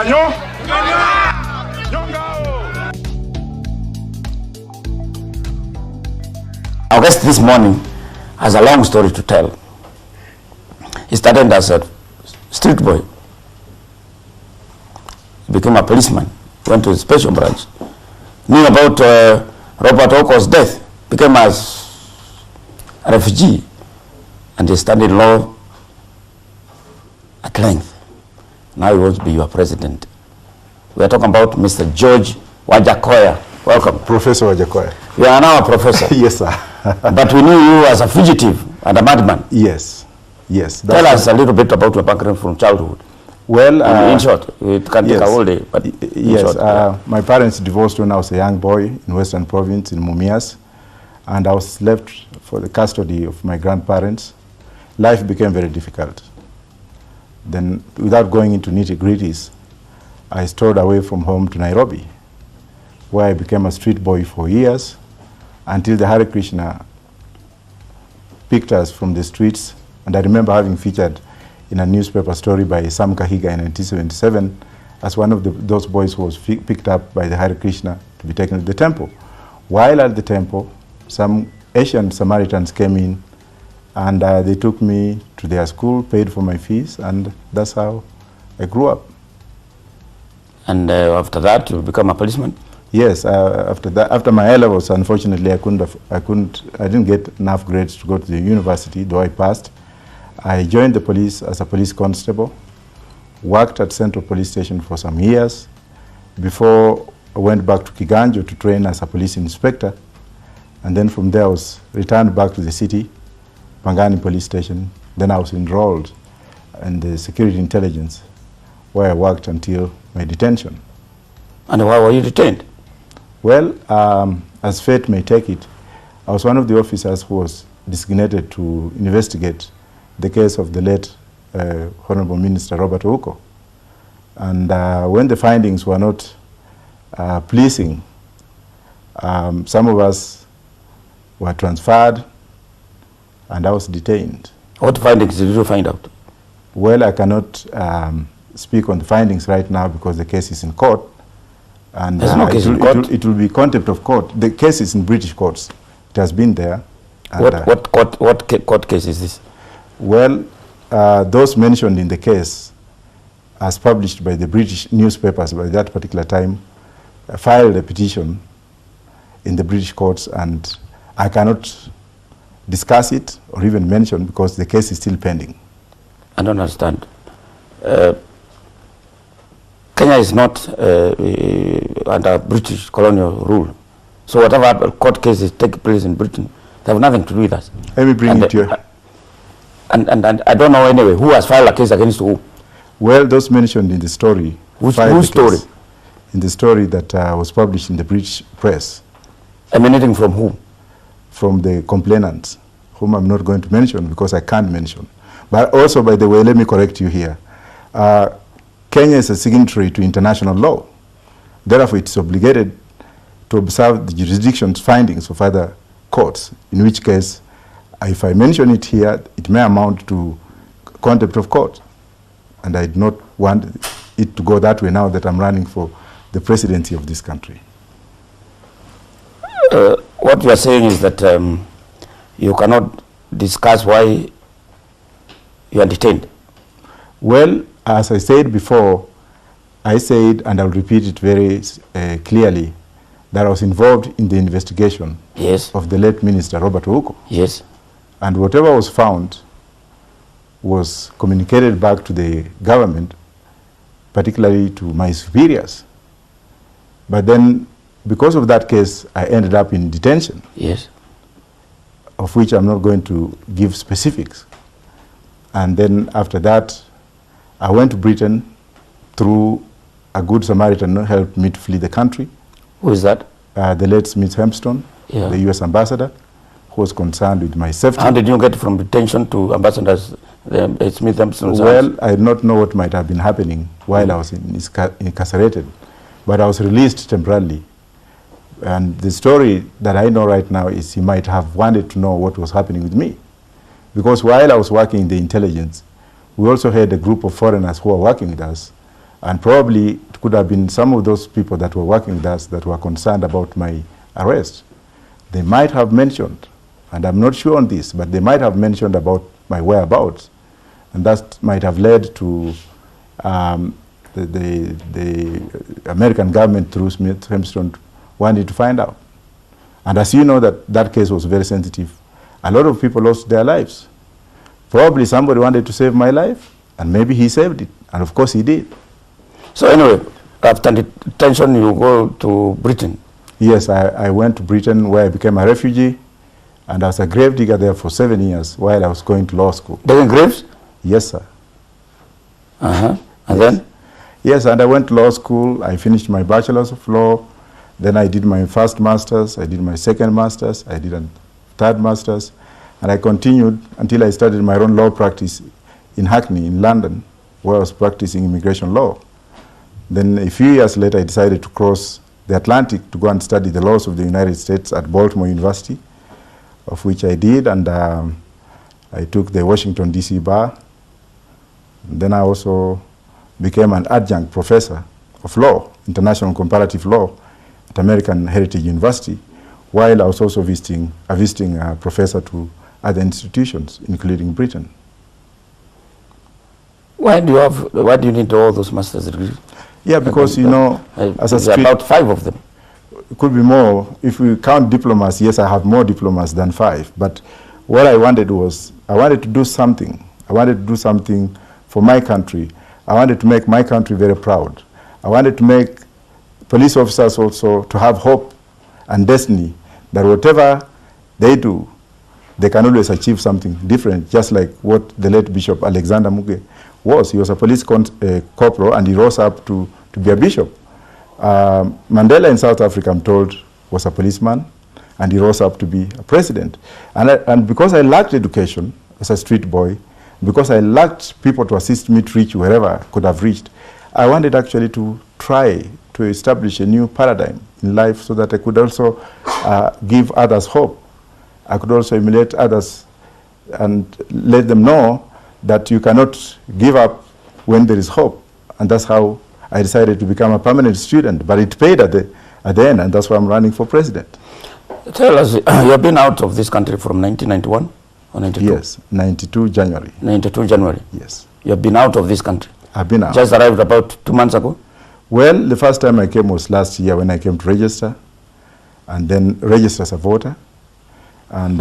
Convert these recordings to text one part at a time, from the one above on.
Our guest this morning has a long story to tell. He started as a street boy, became a policeman, went to the special branch, knew about Robert Oko's death, became a refugee, and he studied law at length. Now he wants to be your president. We are talking about Mr. George Wajackoyah. Welcome. Professor Wajackoyah. You are now a professor. Yes, sir. But we knew you as a fugitive and a madman. Yes, yes. Tell us a little bit about your background from childhood. Well, in short, it can take a whole day, but yes, short, my parents divorced when I was a young boy in Western Province in Mumias, and I was left for the custody of my grandparents. Life became very difficult. Then, without going into nitty-gritties, I strode away from home to Nairobi, where I became a street boy for years, until the Hare Krishna picked us from the streets. And I remember having featured in a newspaper story by Sam Kahiga in 1977 as one of those boys who was picked up by the Hare Krishna to be taken to the temple. While at the temple, some Asian Samaritans came in, and they took me to their school, paid for my fees, and that's how I grew up. And after that, you become a policeman? Yes, after my A-levels, unfortunately, I didn't get enough grades to go to the university, though I passed. I joined the police as a police constable, worked at Central Police Station for some years, before I went back to Kiganjo to train as a police inspector, and then from there I was returned back to the city, Pangani Police Station. Then I was enrolled in the security intelligence, where I worked until my detention. And why were you detained? Well, as fate may take it, I was one of the officers who was designated to investigate the case of the late Honorable Minister Robert Oko. And when the findings were not pleasing, some of us were transferred, and I was detained. What findings did you find out? Well, I cannot speak on the findings right now because the case is in court. And there's no case in court? It will be contempt of court. The case is in British courts. It has been there. What court case is this? Well, those mentioned in the case, as published by the British newspapers by that particular time, filed a petition in the British courts, and I cannot discuss it or even mention because the case is still pending. I don't understand. Kenya is not under British colonial rule. So whatever court cases take place in Britain, they have nothing to do with us. Let me bring it to you. And I don't know anyway who has filed a case against who. Well, those mentioned in the story. Whose story? In the story that was published in the British press. Emanating from who? From the complainants, whom I'm not going to mention because I can't mention. But also, by the way, let me correct you here. Kenya is a signatory to international law. Therefore, it's obligated to observe the jurisdiction's findings of other courts, in which case, if I mention it here, it may amount to contempt of court. And I do not want it to go that way now that I'm running for the presidency of this country. What you are saying is that you cannot discuss why you are detained. Well, as I said before, I said, and I'll repeat it very clearly, that I was involved in the investigation of the late Minister Robert Oko. Yes. And whatever was found was communicated back to the government, particularly to my superiors. But then, because of that case, I ended up in detention. Yes. Of which I'm not going to give specifics. And then after that, I went to Britain through a good Samaritan who helped me to flee the country. Who is that? The late Smith Hempston, the U.S. ambassador, who was concerned with my safety. How did you get from detention to ambassadors, Smith Hempston's Well, I did not know what might have been happening while I was incarcerated, but I was released temporarily. And the story that I know right now is he might have wanted to know what was happening with me. Because while I was working in the intelligence, we also had a group of foreigners who were working with us, And probably it could have been some of those people that were working with us that were concerned about my arrest. They might have mentioned, and I'm not sure on this, but they might have mentioned about my whereabouts. And that might have led to the American government through Smith Hempstone wanted to find out. And as you know, that case was very sensitive. A lot of people lost their lives. Probably somebody wanted to save my life, and maybe he saved it. And of course he did. So anyway, after detention, you go to Britain? Yes, I went to Britain where I became a refugee, and I was a grave digger there for 7 years while I was going to law school. Digging graves? Yes, sir. And yes. then? Yes, and I went to law school. I finished my bachelor's of law. Then I did my first master's. I did my second master's. I did a third master's. And I continued until I started my own law practice in Hackney, in London, where I was practicing immigration law. Then a few years later, I decided to cross the Atlantic to go and study the laws of the United States at Baltimore University, of which I did, and I took the Washington, D.C. bar. And then I also became an adjunct professor of law, international comparative law, at American Heritage University, while I was also visiting professor to other institutions, including Britain. Why do you need all those master's degrees? Yeah, because, you know, as a street, about 5 of them. It could be more. If we count diplomas, yes, I have more diplomas than 5. But what I wanted was, I wanted to do something. I wanted to do something for my country. I wanted to make my country very proud. I wanted to make police officers also to have hope and destiny that whatever they do, they can always achieve something different, just like what the late Bishop Alexander Muge was. He was a police corporal, and he rose up to be a bishop. Mandela in South Africa, I'm told, was a policeman, and he rose up to be a president. And because I lacked education as a street boy, because I lacked people to assist me to reach wherever I could have reached, I wanted actually to try to establish a new paradigm in life so that I could also give others hope. I could also emulate others and let them know that you cannot give up when there is hope. And that's how I decided to become a permanent student. But it paid at the end, and that's why I'm running for president. Tell us, you have been out of this country from 1991 or 92? Yes, 92 January. 92 January? Yes. You have been out of this country? I've been out. Just arrived about 2 months ago? Well, the first time I came was last year when I came to register, and then register as a voter. And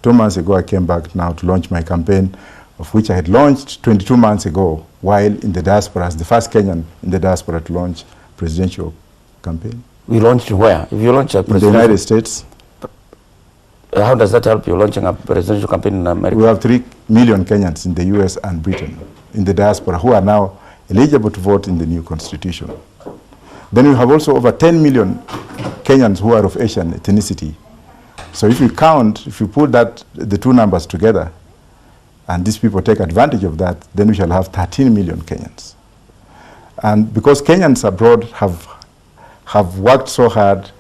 2 months ago, I came back now to launch my campaign, of which I had launched 22 months ago while in the diaspora, as the first Kenyan in the diaspora to launch presidential campaign. We launched where? If you launch a presidential... In the United States. How does that help you, launching a presidential campaign in America? We have 3 million Kenyans in the US and Britain, in the diaspora, who are now eligible to vote in the new constitution. Then we have also over 10 million Kenyans who are of Asian ethnicity. So if you count, if you put the 2 numbers together, and these people take advantage of that, then we shall have 13 million Kenyans. And because Kenyans abroad have worked so hard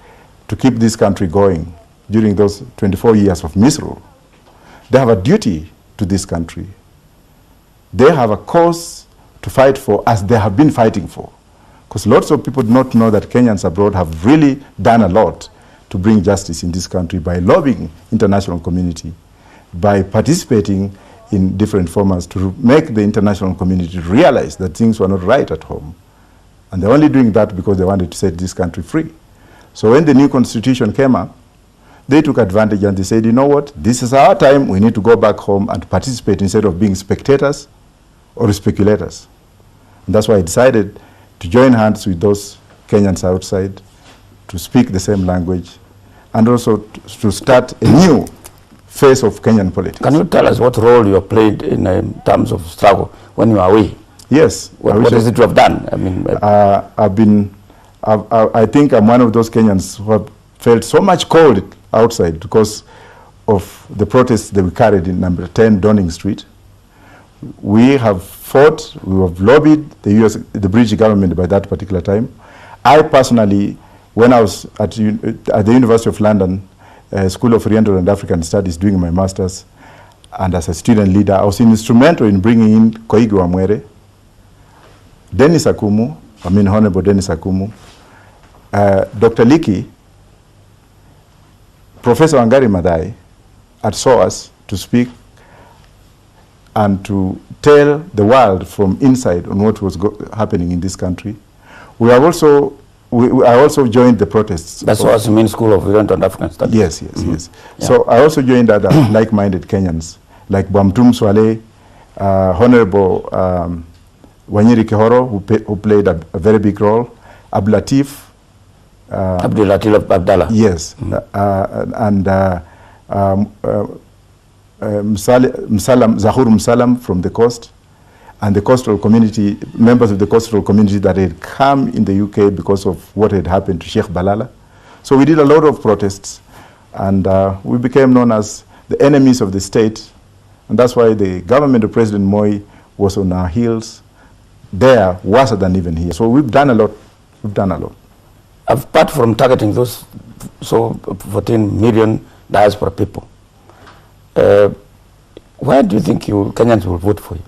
to keep this country going during those 24 years of misrule, they have a duty to this country. They have a cause to fight for, as they have been fighting for. Because lots of people do not know that Kenyans abroad have really done a lot to bring justice in this country by lobbying international community, by participating in different formats to make the international community realize that things were not right at home. And they're only doing that because they wanted to set this country free. So when the new constitution came up, they took advantage and they said, you know what, this is our time, we need to go back home and participate instead of being spectators or speculators. And that's why I decided to join hands with those Kenyans outside, to speak the same language, and also to start a new phase of Kenyan politics. Can you tell us what role you have played in terms of struggle when you are away? Yes. What is it you have done? I mean, I think I'm one of those Kenyans who have felt so much cold outside because of the protests that we carried in number 10 Downing Street. We have fought, we have lobbied the British government by that particular time. I personally, when I was at the University of London, School of Oriental and African Studies, doing my master's, and as a student leader, I was instrumental in bringing in Koigi Wamwere, Dennis Akumu, Honorable Dennis Akumu, Dr. Liki, Professor Wangari Maathai had saw us to speak and to tell the world from inside on what was happening in this country. We have also, I also joined the protests. That's what you mean, School of Iranian and African Studies? Yes, yes, yes. Yeah. So I also joined other like-minded Kenyans, like Bwamtum Swale, Honorable Wanyiri Kihoro, who played a very big role, Abdulatif Abdallah. Yes, and Zahur Msalam from the coast, and the coastal community, members of the coastal community that had come in the UK because of what had happened to Sheikh Balala. So we did a lot of protests, and we became known as the enemies of the state, and that's why the government of President Moi was on our heels there, worse than even here. So we've done a lot. We've done a lot. Apart from targeting those 14 million diaspora people, why do you think Kenyans will vote for you?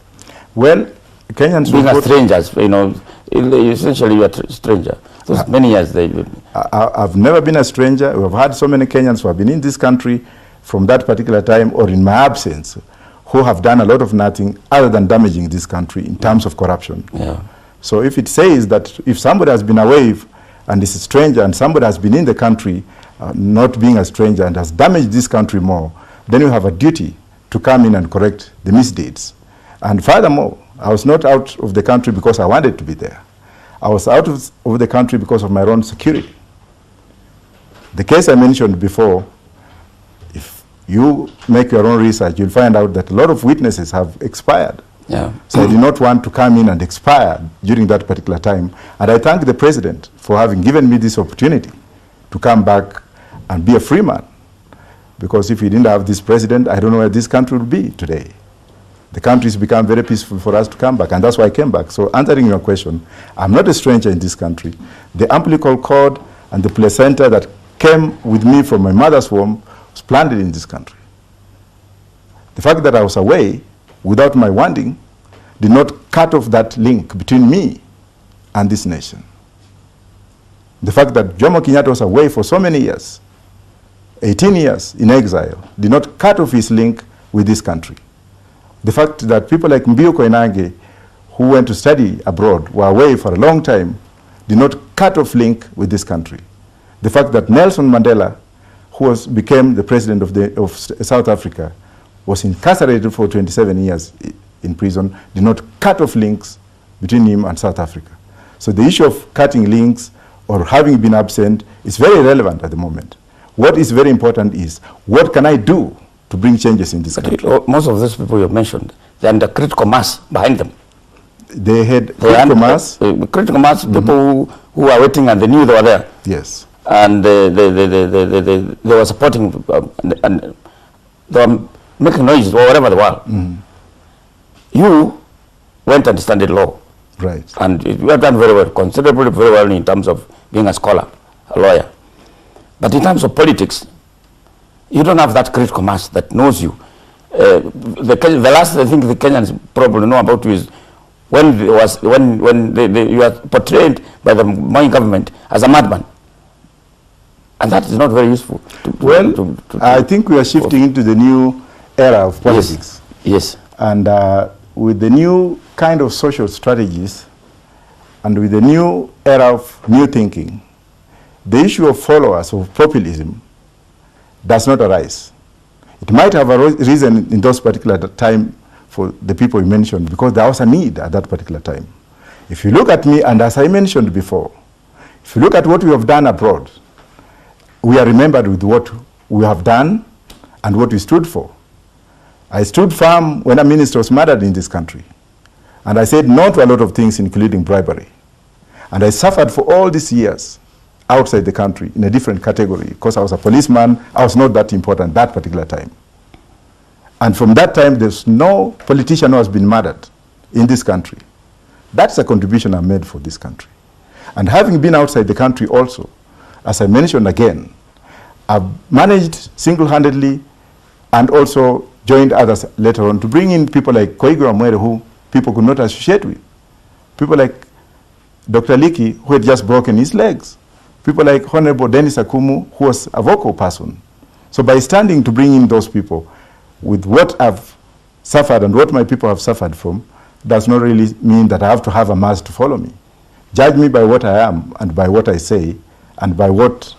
Well, Kenyans being a strangers, you know, essentially you are a stranger. Those many years I've never been a stranger. We've had so many Kenyans who have been in this country from that particular time or in my absence, who have done a lot of nothing other than damaging this country in terms of corruption. Yeah. So if it says that if somebody has been away and is a stranger and somebody has been in the country not being a stranger and has damaged this country more, then you have a duty to come in and correct the misdeeds. And furthermore, I was not out of the country because I wanted to be there. I was out of the country because of my own security. The case I mentioned before, if you make your own research, you'll find out that a lot of witnesses have expired. Yeah. So I did not want to come in and expire during that particular time. And I thank the president for having given me this opportunity to come back and be a free man. Because if we didn't have this president, I don't know where this country would be today. The country has become very peaceful for us to come back, and that's why I came back. So answering your question, I'm not a stranger in this country. The umbilical cord and the placenta that came with me from my mother's womb was planted in this country. The fact that I was away without my wanting did not cut off that link between me and this nation. The fact that Jomo Kenyatta was away for so many years, 18 years in exile, did not cut off his link with this country. The fact that people like Mbiu Koinange, who went to study abroad, were away for a long time, did not cut off link with this country. The fact that Nelson Mandela, who became the president of South Africa, was incarcerated for 27 years in prison, did not cut off links between him and South Africa. So the issue of cutting links or having been absent is very relevant at the moment. What is very important is, what can I do to bring changes in this country? Most of those people you mentioned, they're under critical mass behind them. They had critical mass? Critical mass, people who are waiting and they knew they were there. Yes. And they were supporting, and they were making noises or whatever they were. You went and studied law. Right. And you have done very well, considerably very well in terms of being a scholar, a lawyer. But in terms of politics, you don't have that critical mass that knows you. The last I think the Kenyans probably know about you is when you are portrayed by the Moi government as a madman. And that is not very useful. I think we are shifting into the new era of politics. Yes. And with the new kind of social strategies and with the new era of new thinking, the issue of followers of populism does not arise. It might have a reason in those particular time for the people you mentioned, because there was a need at that particular time. If you look at me, and as I mentioned before, if you look at what we have done abroad, we are remembered with what we have done and what we stood for. I stood firm when a minister was murdered in this country. And I said no to a lot of things, including bribery. And I suffered for all these years outside the country in a different category, because I was a policeman. I was not that important that particular time. And from that time, there's no politician who has been murdered in this country. That's a contribution I made for this country. And having been outside the country also, as I mentioned again, I've managed single-handedly and also joined others later on to bring in people like Koigo Amwere, who people could not associate with. People like Dr. Liki, who had just broken his legs. People like Honorable Dennis Akumu, who was a vocal person. So by standing to bring in those people with what I've suffered and what my people have suffered from, does not really mean that I have to have a mass to follow me. Judge me by what I am and by what I say and by what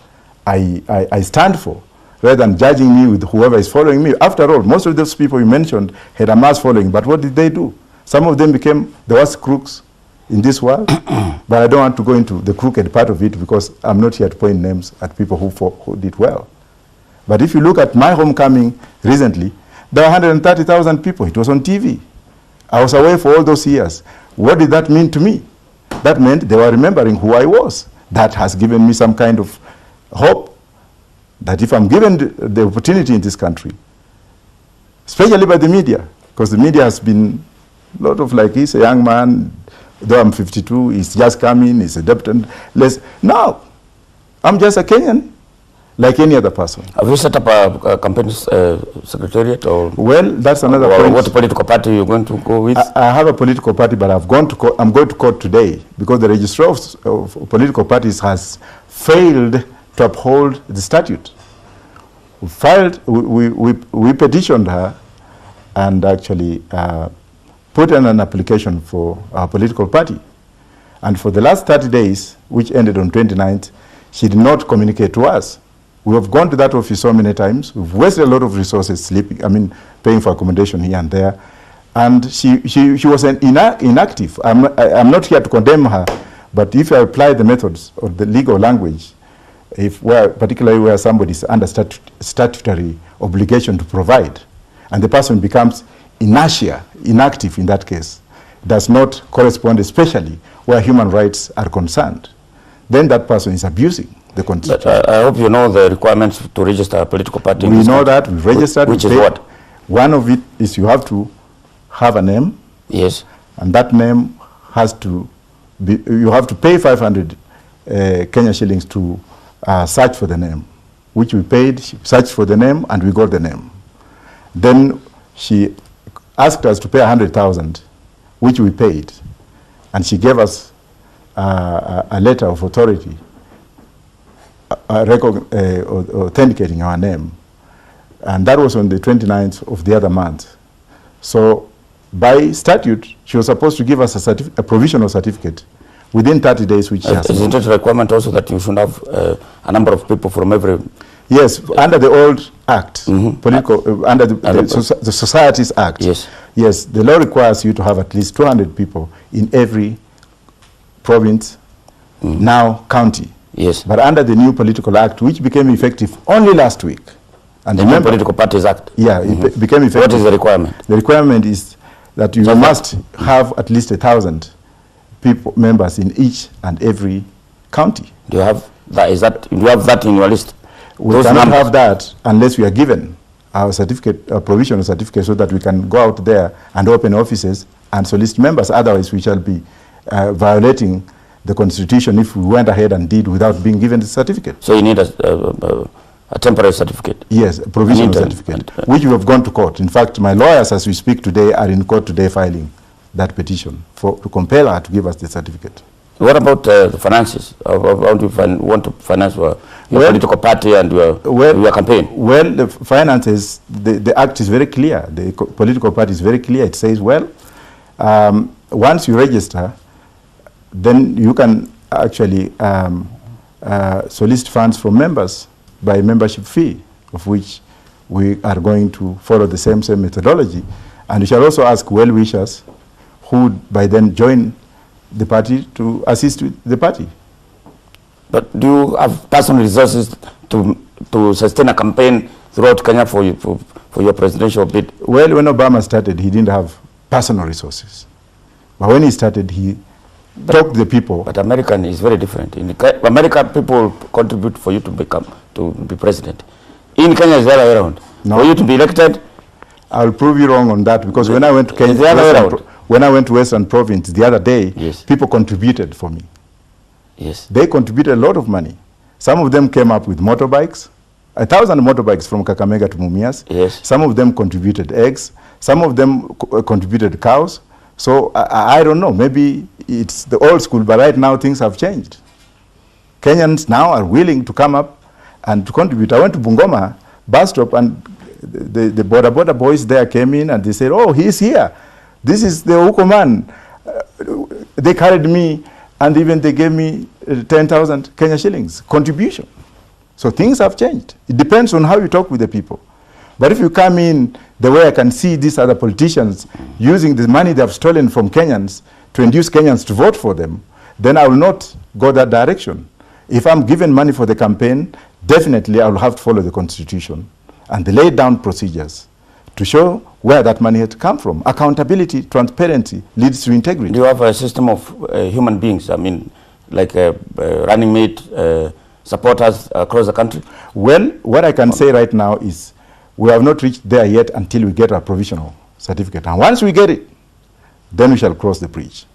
I stand for, rather than judging me with whoever is following me. After all, most of those people you mentioned had a mass following, but what did they do? Some of them became the worst crooks in this world, but I don't want to go into the crooked part of it because I'm not here to point names at people who did well. But if you look at my homecoming recently, there were 130,000 people. It was on TV. I was away for all those years. What did that mean to me? That meant they were remembering who I was. That has given me some kind of hope that if I'm given the opportunity in this country, especially by the media, because the media has been a lot of like, he's a young man, though I'm 52, he's just coming, he's a deputy. No, I'm just a Kenyan, like any other person. Have you set up a campaign secretariat? Or well, that's another point. What political party you're going to go with? I have a political party, but I'm going to court today because the registrar of political parties has failed to uphold the statute. We petitioned her and actually put in an application for our political party. And for the last 30 days, which ended on 29th, she did not communicate to us. We have gone to that office so many times. We've wasted a lot of resources paying for accommodation here and there. And she was inactive. I'm not here to condemn her, but if I apply the methods or the legal language, particularly where somebody is under statutory obligation to provide, and the person becomes inactive in that case, does not correspond, especially where human rights are concerned, then that person is abusing the Constitution. But I hope you know the requirements to register a political party. We know that, we've registered. Which is what? One of it is you have to have a name. Yes. And that name has to be, you have to pay 500 Kenya shillings to search for the name, which we paid, searched for the name, and we got the name. Then she asked us to pay 100,000, which we paid, and she gave us a letter of authority authenticating our name, and that was on the 29th of the other month. So by statute, she was supposed to give us a provisional certificate within 30 days, which she has. Isn't it a requirement also that you should have a number of people from every... Yes, under the old act, under the Societies Act. Yes. Yes, the law requires you to have at least 200 people in every province, now county. Yes. But under the new political act, which became effective only last week. And the new Political Parties Act? Yeah, it became effective. What is the requirement? The requirement is that you must have at least 1,000 members in each and every county. Do you have that? Do you have that in your list? We cannot have that unless we are given our certificate, a provisional certificate, so that we can go out there and open offices and solicit members. Otherwise, we shall be violating the Constitution if we went ahead and did without being given the certificate. So you need a temporary certificate? Yes, a provisional certificate, which we have gone to court. In fact, my lawyers, as we speak today, are in court today filing that petition to compel her to give us the certificate. What about the finances? How do you want to finance your political party and your campaign? Well, the finances, the act is very clear. The political party is very clear. It says, well, once you register, then you can actually solicit funds from members by membership fee, of which we are going to follow the same methodology. And you shall also ask well-wishers who would by then join the party to assist with the party. But do you have personal resources to sustain a campaign throughout Kenya for your presidential bid? Well, when Obama started, he didn't have personal resources. But when he started, he talked to the people. But American is very different. In America, people contribute for you to be president. In Kenya, it's the other way around. No. For you to be elected, I'll prove you wrong on that, because when I went to Kenya, when I went to Western Province the other day, yes, people contributed for me. Yes. They contributed a lot of money. Some of them came up with motorbikes, 1,000 motorbikes from Kakamega to Mumias. Yes. Some of them contributed eggs. Some of them contributed cows. So I don't know, maybe it's the old school, but right now things have changed. Kenyans now are willing to come up and to contribute. I went to Bungoma bus stop, and the border boys there came in and they said, oh, he's here. This is the Uko man. They carried me, and even they gave me 10,000 Kenya shillings contribution. So things have changed. It depends on how you talk with the people. But if you come in the way I can see these other politicians using the money they have stolen from Kenyans to induce Kenyans to vote for them, then I will not go that direction. If I'm given money for the campaign, definitely I will have to follow the constitution and the laid down procedures to show where that money had come from. Accountability, transparency leads to integrity. Do you have a system of human beings, I mean, like running mate, supporters across the country? Well, what I can say right now is we have not reached there yet until we get our provisional certificate. And once we get it, then we shall cross the bridge.